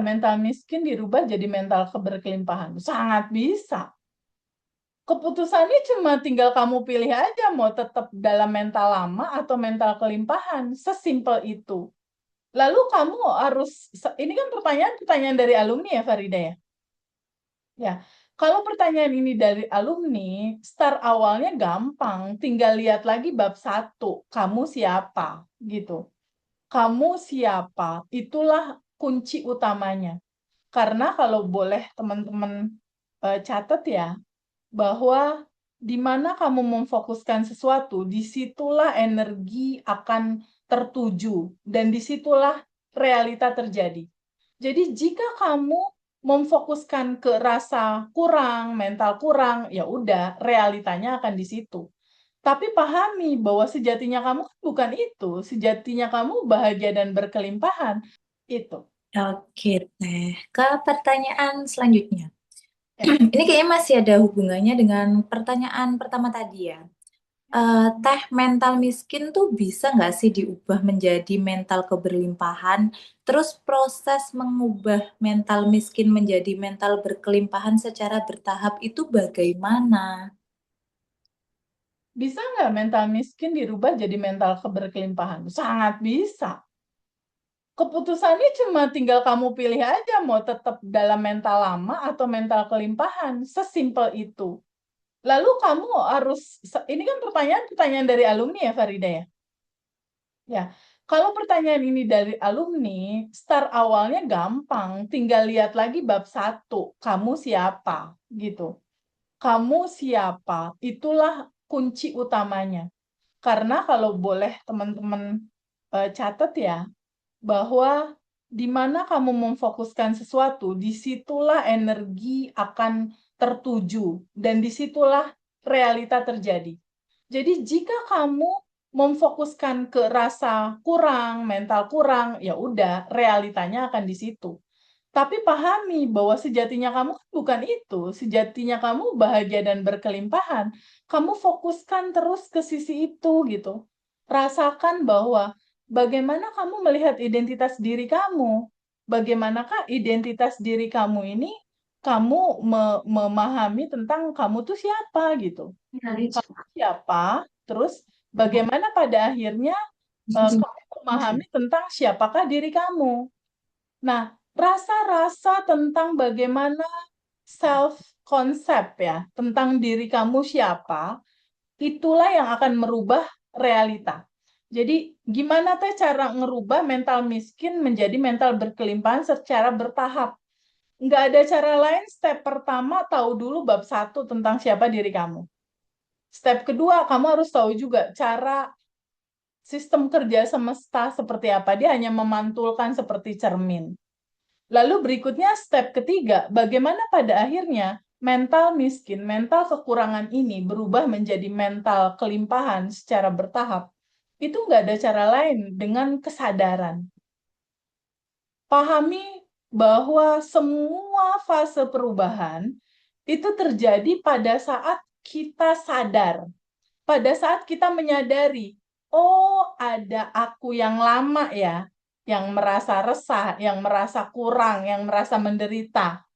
mental miskin dirubah jadi mental keberkelimpahan? Sangat bisa. Keputusannya cuma tinggal kamu pilih aja mau tetap dalam mental lama atau mental kelimpahan. Sesimpel itu. Lalu kamu harus, ini kan pertanyaan dari alumni ya Farida ya? Ya, kalau pertanyaan ini dari alumni, start awalnya gampang. Tinggal lihat lagi bab 1, kamu siapa? Gitu. Kamu siapa? Itulah kunci utamanya. Karena kalau boleh teman-teman catat ya, bahwa di mana kamu memfokuskan sesuatu, disitulah energi akan tertuju dan disitulah realita terjadi. Jadi jika kamu memfokuskan ke rasa kurang, mental kurang, ya udah realitanya akan di situ. Tapi pahami bahwa sejatinya kamu bukan itu, sejatinya kamu bahagia dan berkelimpahan. Itu. Oke, Teh. Ke pertanyaan selanjutnya. Ya. Ini kayaknya masih ada hubungannya dengan pertanyaan pertama tadi ya. Teh, mental miskin tuh bisa nggak sih diubah menjadi mental keberlimpahan? Terus proses mengubah mental miskin menjadi mental berkelimpahan secara bertahap itu bagaimana? Bisa nggak mental miskin dirubah jadi mental keberkelimpahan? Sangat bisa. Keputusannya cuma tinggal kamu pilih aja mau tetap dalam mental lama atau mental kelimpahan. Sesimpel itu. Lalu kamu harus, ini kan pertanyaan dari alumni ya Farida ya? Ya, kalau pertanyaan ini dari alumni, start awalnya gampang. Tinggal lihat lagi bab 1, kamu siapa? Gitu. Kamu siapa? Itulah kunci utamanya. Karena kalau boleh teman-teman catat ya, bahwa di mana kamu memfokuskan sesuatu, disitulah energi akan tertuju dan disitulah realita terjadi. Jadi jika kamu memfokuskan ke rasa kurang, mental kurang, ya udah realitanya akan di situ. Tapi pahami bahwa sejatinya kamu bukan itu, sejatinya kamu bahagia dan berkelimpahan. Kamu fokuskan terus ke sisi itu gitu. Rasakan bahwa bagaimana kamu melihat identitas diri kamu. Bagaimanakah identitas diri kamu ini kamu memahami tentang kamu tuh siapa gitu. Kamu siapa? Terus bagaimana pada akhirnya kamu memahami tentang siapakah diri kamu. Nah, rasa-rasa tentang bagaimana self concept ya, tentang diri kamu siapa, itulah yang akan merubah realita. Jadi, gimana teh cara ngerubah mental miskin menjadi mental berkelimpahan secara bertahap? Nggak ada cara lain, step pertama tahu dulu bab 1 tentang siapa diri kamu. Step kedua, kamu harus tahu juga cara sistem kerja semesta seperti apa. Dia hanya memantulkan seperti cermin. Lalu berikutnya step ketiga, bagaimana pada akhirnya mental miskin, mental kekurangan ini berubah menjadi mental kelimpahan secara bertahap. Itu nggak ada cara lain dengan kesadaran. Pahami bahwa semua fase perubahan itu terjadi pada saat kita sadar. Pada saat kita menyadari, oh ada aku yang lama ya, yang merasa resah, yang merasa kurang, yang merasa menderita.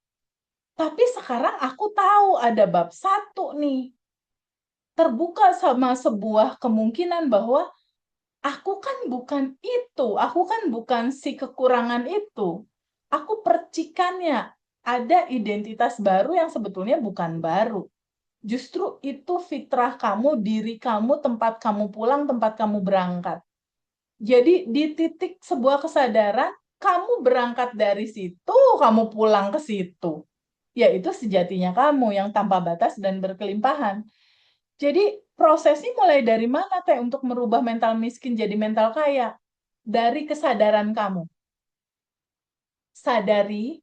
Tapi sekarang aku tahu ada bab 1 nih. Terbuka sama sebuah kemungkinan bahwa aku kan bukan itu, aku kan bukan si kekurangan itu. Aku percikannya, ada identitas baru yang sebetulnya bukan baru. Justru itu fitrah kamu, diri kamu, tempat kamu pulang, tempat kamu berangkat. Jadi di titik sebuah kesadaran, kamu berangkat dari situ, kamu pulang ke situ. Yaitu sejatinya kamu yang tanpa batas dan berkelimpahan. Jadi prosesnya mulai dari mana Teh untuk merubah mental miskin jadi mental kaya? Dari kesadaran kamu. Sadari,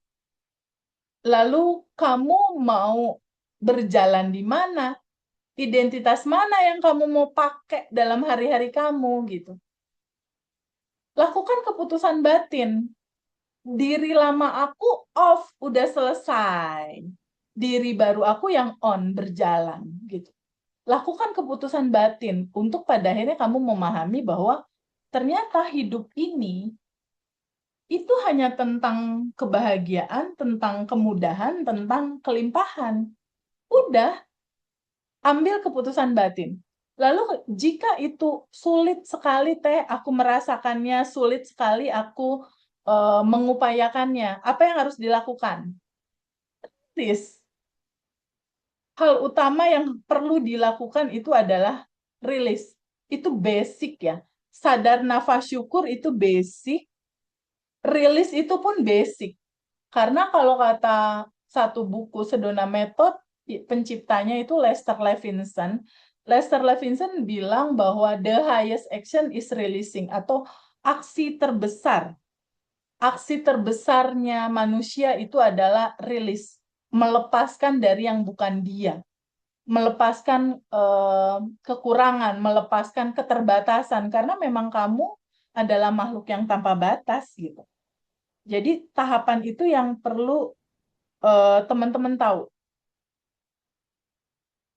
lalu kamu mau berjalan di mana? Identitas mana yang kamu mau pakai dalam hari-hari kamu gitu. Lakukan keputusan batin. Diri lama aku off, udah selesai. Diri baru aku yang on, berjalan gitu. Lakukan keputusan batin untuk pada akhirnya kamu memahami bahwa ternyata hidup ini itu hanya tentang kebahagiaan, tentang kemudahan, tentang kelimpahan. Udah, ambil keputusan batin. Lalu jika itu sulit sekali Teh, aku merasakannya, sulit sekali aku mengupayakannya, apa yang harus dilakukan? Please, hal utama yang perlu dilakukan itu adalah rilis. Itu basic ya. Sadar nafas syukur itu basic, rilis itu pun basic. Karena kalau kata satu buku Sedona Method, penciptanya itu Lester Levinson. Lester Levinson bilang bahwa the highest action is releasing, atau aksi terbesar. Aksi terbesarnya manusia itu adalah rilis, melepaskan dari yang bukan dia, melepaskan kekurangan, melepaskan keterbatasan, karena memang kamu adalah makhluk yang tanpa batas gitu. Jadi tahapan itu yang perlu teman-teman tahu.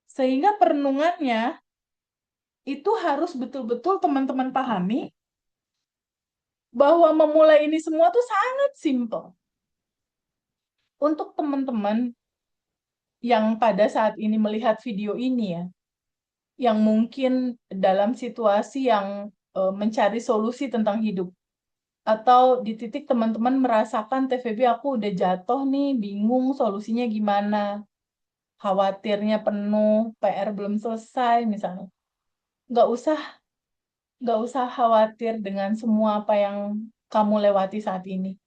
Sehingga perenungannya itu harus betul-betul teman-teman pahami bahwa memulai ini semua tuh sangat simple. Untuk teman-teman yang pada saat ini melihat video ini ya, yang mungkin dalam situasi yang mencari solusi tentang hidup, atau di titik teman-teman merasakan TVB aku udah jatuh nih, bingung solusinya gimana, khawatirnya penuh, PR belum selesai misalnya. Nggak usah nggak usah khawatir dengan semua apa yang kamu lewati saat ini,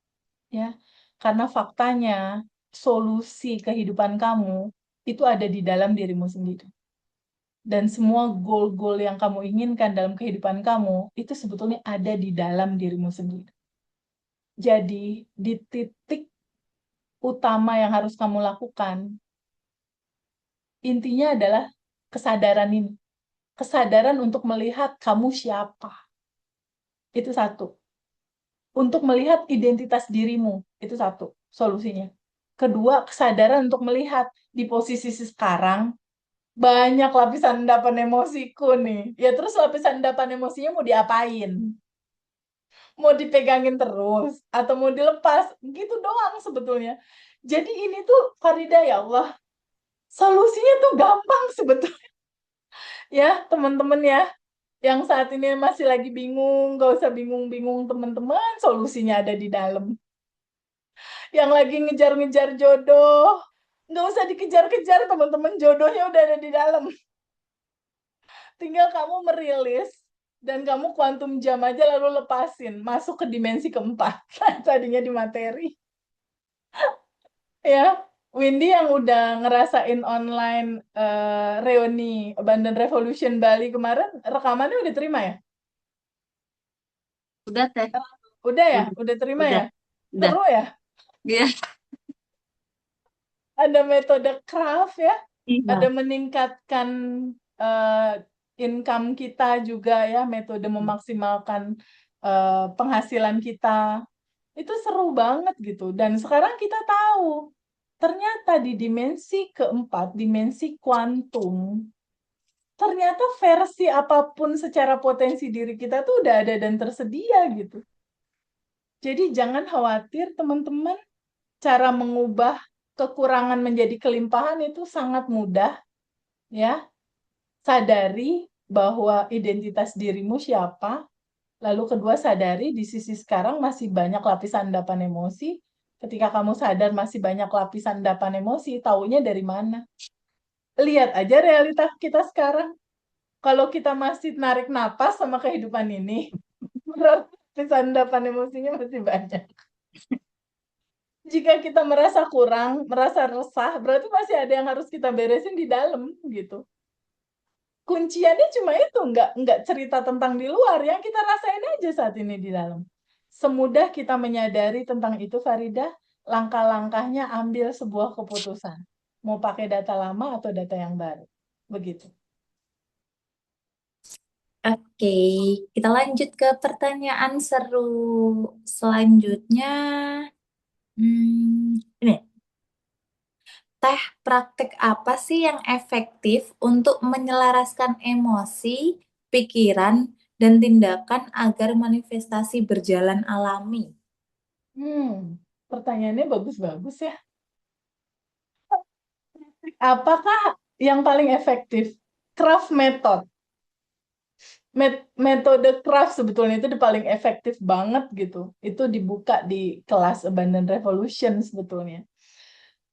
ya. Karena faktanya solusi kehidupan kamu itu ada di dalam dirimu sendiri. Dan semua goal-goal yang kamu inginkan dalam kehidupan kamu itu sebetulnya ada di dalam dirimu sendiri. Jadi, di titik utama yang harus kamu lakukan, intinya adalah kesadaran ini. Kesadaran untuk melihat kamu siapa. Itu satu. Untuk melihat identitas dirimu, itu satu solusinya. Kedua, kesadaran untuk melihat di posisi sekarang, banyak lapisan endapan emosiku nih. Ya terus lapisan endapan emosinya mau diapain? Mau dipegangin terus? Atau mau dilepas? Gitu doang sebetulnya. Jadi ini tuh, Farida, ya Allah, solusinya tuh gampang sebetulnya. Ya, teman-teman ya, yang saat ini masih lagi bingung, gak usah bingung-bingung teman-teman, solusinya ada di dalam. Yang lagi ngejar-ngejar jodoh, nggak usah dikejar-kejar teman-teman, jodohnya udah ada di dalam. Tinggal kamu merilis dan kamu kuantum jam aja lalu lepasin, masuk ke dimensi keempat. Tadinya di materi. Ya, Windy yang udah ngerasain online reuni Abundant Revolution Bali kemarin, rekamannya udah terima ya? Udah teh, Udah ya? udah, Udah terima udah, ya? udah. Seru ya? Iya, Ada metode craft ya? Ada iya. meningkatkan eh, income kita juga ya, metode memaksimalkan penghasilan kita. Itu seru banget gitu. Dan sekarang kita tahu, ternyata di dimensi keempat, dimensi kuantum, ternyata versi apapun secara potensi diri kita tuh udah ada dan tersedia gitu. Jadi jangan khawatir teman-teman, cara mengubah kekurangan menjadi kelimpahan itu sangat mudah ya. Sadari bahwa identitas dirimu siapa, lalu kedua sadari di sisi sekarang masih banyak lapisan endapan emosi. Ketika kamu sadar masih banyak lapisan endapan emosi, taunya dari mana? Lihat aja realitas kita sekarang. Kalau kita masih narik napas sama kehidupan ini, berarti lapisan endapan emosinya masih banyak. Jika kita merasa kurang, merasa resah, berarti masih ada yang harus kita beresin di dalam gitu. Kunciannya cuma itu, nggak cerita tentang di luar, yang kita rasain aja saat ini di dalam. Semudah kita menyadari tentang itu, Farida, langkah-langkahnya ambil sebuah keputusan. Mau pakai data lama atau data yang baru. Begitu. Oke, kita lanjut ke pertanyaan seru selanjutnya. Ini, Teh, praktek apa sih yang efektif untuk menyelaraskan emosi, pikiran, dan tindakan agar manifestasi berjalan alami? Pertanyaannya bagus-bagus ya. Apakah yang paling efektif? Craft method. Metode craft sebetulnya itu paling efektif banget gitu. Itu dibuka di kelas Abundant Revolution sebetulnya.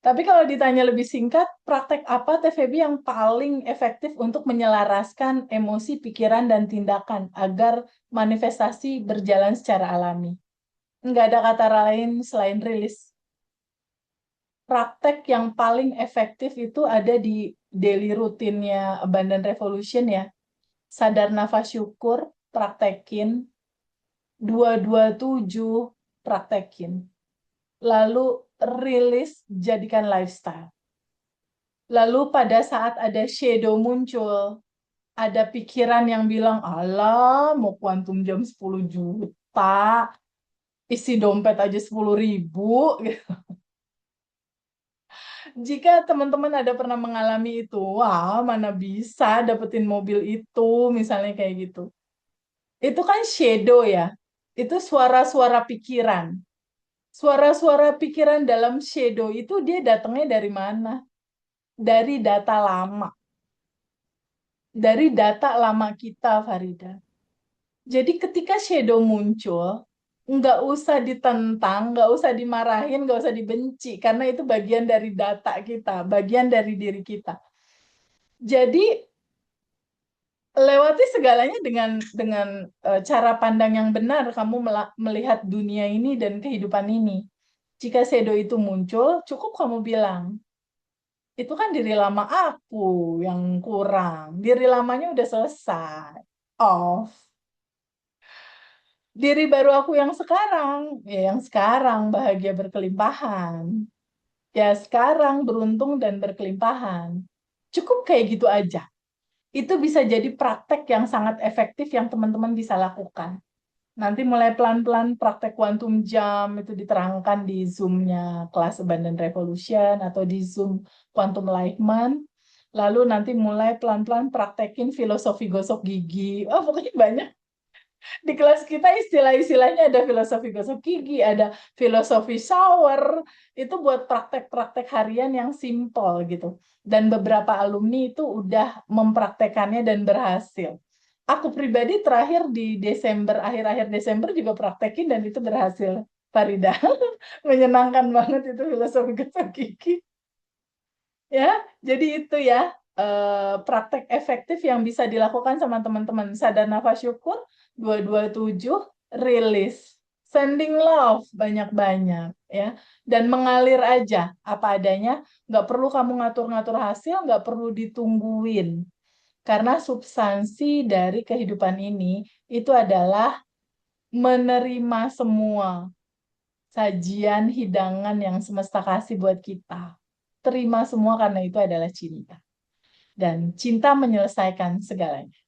Tapi kalau ditanya lebih singkat, praktek apa TVB yang paling efektif untuk menyelaraskan emosi, pikiran, dan tindakan agar manifestasi berjalan secara alami? Nggak ada kata lain selain rilis. Praktek yang paling efektif itu ada di daily rutinnya Abundant Revolution ya. Sadar nafas syukur, praktekin. 227, praktekin. Lalu rilis, jadikan lifestyle. Lalu pada saat ada shadow muncul, ada pikiran yang bilang, alah mau kuantum jam 10 juta, isi dompet aja 10.000. Jika teman-teman ada pernah mengalami itu, wah mana bisa dapetin mobil itu, misalnya kayak gitu. Itu kan shadow ya, itu suara-suara pikiran. Suara-suara pikiran dalam shadow itu dia datangnya dari mana? Dari data lama. Dari data lama kita, Farida. Jadi ketika shadow muncul, nggak usah ditentang, nggak usah dimarahin, nggak usah dibenci, karena itu bagian dari data kita, bagian dari diri kita. Jadi lewati segalanya dengan cara pandang yang benar, kamu melihat dunia ini dan kehidupan ini. Jika shadow itu muncul, cukup kamu bilang, itu kan diri lama aku yang kurang. Diri lamanya udah selesai. Off. Diri baru aku yang sekarang, ya yang sekarang bahagia berkelimpahan. Ya sekarang beruntung dan berkelimpahan. Cukup kayak gitu aja. Itu bisa jadi praktek yang sangat efektif yang teman-teman bisa lakukan. Nanti mulai pelan-pelan praktek quantum jam itu diterangkan di Zoom-nya kelas Abundant Revolution atau di Zoom Quantum Enlightenment. Lalu nanti mulai pelan-pelan praktekin filosofi gosok gigi. Oh, pokoknya banyak. Di kelas kita istilah-istilahnya ada filosofi gosok gigi, ada filosofi shower. Itu buat praktek-praktek harian yang simple gitu. Dan beberapa alumni itu udah mempraktekannya dan berhasil. Aku pribadi terakhir di Desember, akhir-akhir Desember juga praktekin dan itu berhasil. Farida, menyenangkan banget itu filosofi gosok gigi. Ya, jadi itu ya praktek efektif yang bisa dilakukan sama teman-teman. Sadar nafas syukur, 227, rilis. Sending love banyak-banyak ya. Dan mengalir aja apa adanya, nggak perlu kamu ngatur-ngatur hasil, nggak perlu ditungguin. Karena substansi dari kehidupan ini itu adalah menerima semua sajian hidangan yang semesta kasih buat kita. Terima semua karena itu adalah cinta. Dan cinta menyelesaikan segalanya.